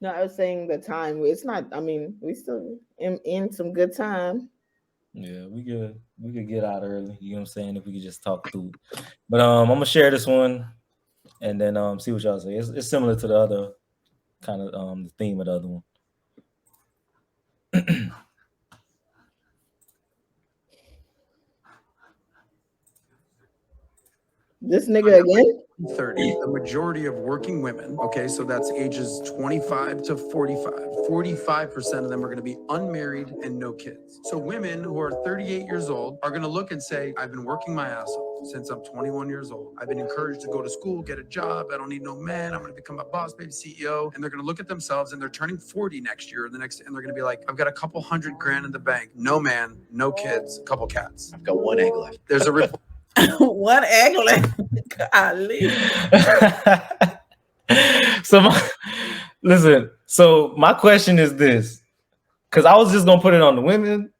No, I was saying the time. It's not. I mean, we still in some good time. Yeah, we could get out early. You know what I'm saying? If we could just talk through. But I'm gonna share this one and then see what y'all say. It's similar to the other kind of the theme of the other one. This nigga again. 30, the majority of working women, okay, so that's ages 25 to 45, 45% of them are going to be unmarried and no kids. So women who are 38 years old are going to look and say, I've been working my ass off since I'm 21 years old. I've been encouraged to go to school, get a job. I don't need no man. I'm going to become a boss baby CEO. And they're going to look at themselves and they're turning 40 next year and and they're going to be like, I've got a couple hundred grand in the bank, no man, no kids, a couple cats. I've got one egg left. There's a report. What egg left? Golly. So listen. So my question is this, because I was just gonna put it on the women,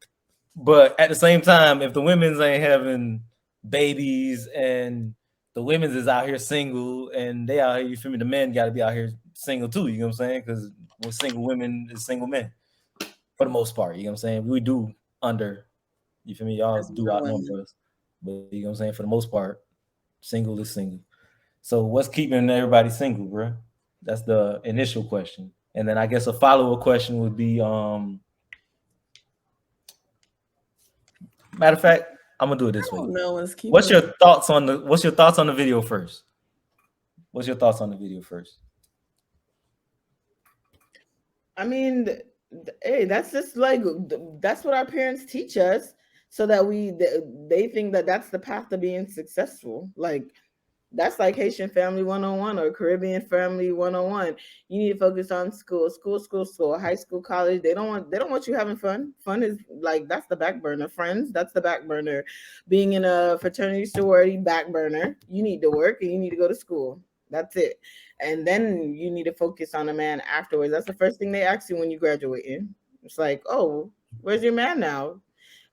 but at the same time, if the women's ain't having babies and the women's is out here single and they out here, you feel me? The men got to be out here single too. You know what I'm saying? Because with single women is single men for the most part. You know what I'm saying? We do under. You feel me? Y'all do outnumber us, but you know what I'm saying. For the most part, single is single. So what's keeping everybody single, bro? That's the initial question. And then I guess a follow-up question would be, matter of fact, I'm gonna do it this way. What's your thoughts on the video first? What's your thoughts on the video first? I mean, hey, that's just like that's what our parents teach us, so that they think that that's the path to being successful. Like that's like Haitian family 101 or Caribbean family 101. You need to focus on school, high school, college. They don't want you having fun. Fun is like that's the back burner. Friends, that's the back burner. Being in a fraternity, sorority, back burner. You need to work and you need to go to school. That's it. And then you need to focus on a man afterwards. That's the first thing they ask you when you graduate in. It's like, oh, where's your man now?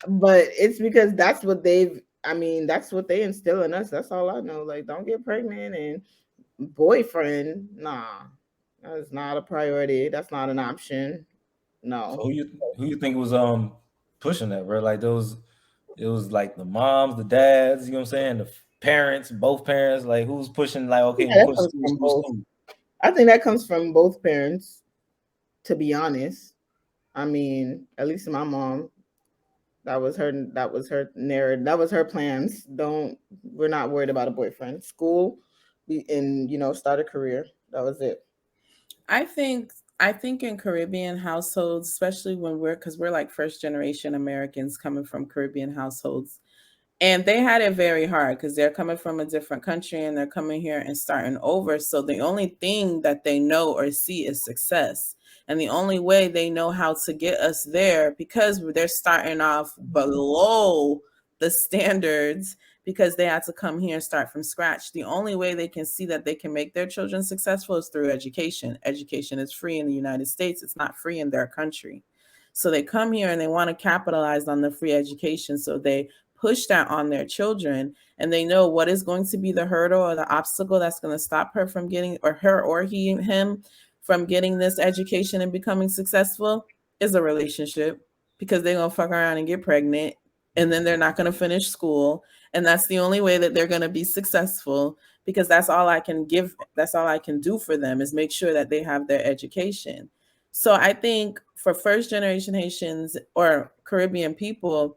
But it's because that's what they instill in us. That's all I know. Like, don't get pregnant and boyfriend. Nah, that's not a priority. That's not an option. So No. who you think was pushing that, bro? Like those, it was like the moms, the dads. You know what I'm saying? The parents, both parents. Like who's pushing? Like okay, Yeah, you that push comes school, from school, both. school. I think that comes from both parents, to be honest. I mean, at least my mom, that was her narrative. That was her plans. We're not worried about a boyfriend. School, and start a career. That was it. I think in Caribbean households, especially because we're like first generation Americans coming from Caribbean households, and they had it very hard because they're coming from a different country and they're coming here and starting over. So the only thing that they know or see is success. And the only way they know how to get us there, because they're starting off below the standards, because they had to come here and start from scratch. The only way they can see that they can make their children successful is through education. Education is free in the United States, it's not free in their country. So they come here and they want to capitalize on the free education. So they push that on their children, and they know what is going to be the hurdle or the obstacle that's going to stop her from getting, or her or him from getting this education and becoming successful, is a relationship, because they're going to fuck around and get pregnant, and then they're not going to finish school, and that's the only way that they're going to be successful, because that's all I can give, that's all I can do for them, is make sure that they have their education. So I think for first generation Haitians or Caribbean people,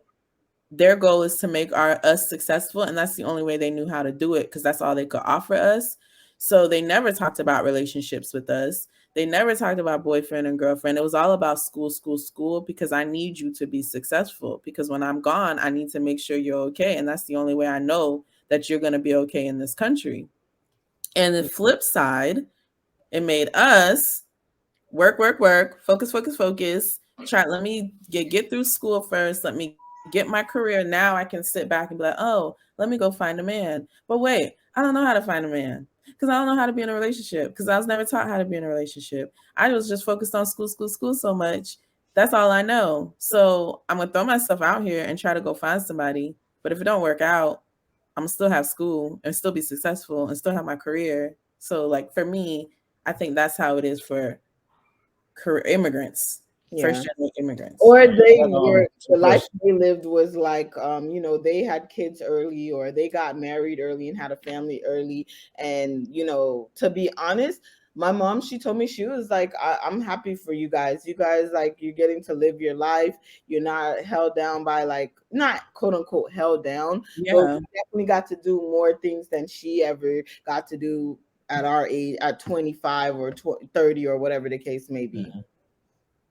their goal is to make us successful, and that's the only way they knew how to do it, because that's all they could offer us. So they never talked about relationships with us. They never talked about boyfriend and girlfriend. It was all about school, school, school, because I need you to be successful, because when I'm gone, I need to make sure you're okay, and that's the only way I know that you're going to be okay in this country. And the flip side, it made us work, work, work, focus, focus, focus. Let me get through school first. Let me get my career. Now I can sit back and be like, oh, let me go find a man. But wait, I don't know how to find a man, because I don't know how to be in a relationship, because I was never taught how to be in a relationship. I was just focused on school, school, school so much. That's all I know. So I'm gonna throw myself out here and try to go find somebody. But if it don't work out, I'm gonna still have school and still be successful and still have my career. So like for me, I think that's how it is for immigrants, Yeah. first generation immigrants. Or they Hold on. were the life they lived was like you know, they had kids early, or they got married early and had a family early. And you know, to be honest, my mom, she told me, she was like, I'm happy for you guys. You guys, like, you're getting to live your life. You're not held down by, like, not quote unquote held down, but Yeah. we definitely got to do more things than she ever got to do at our age, at 25 or 30 or whatever the case may be. Mhm.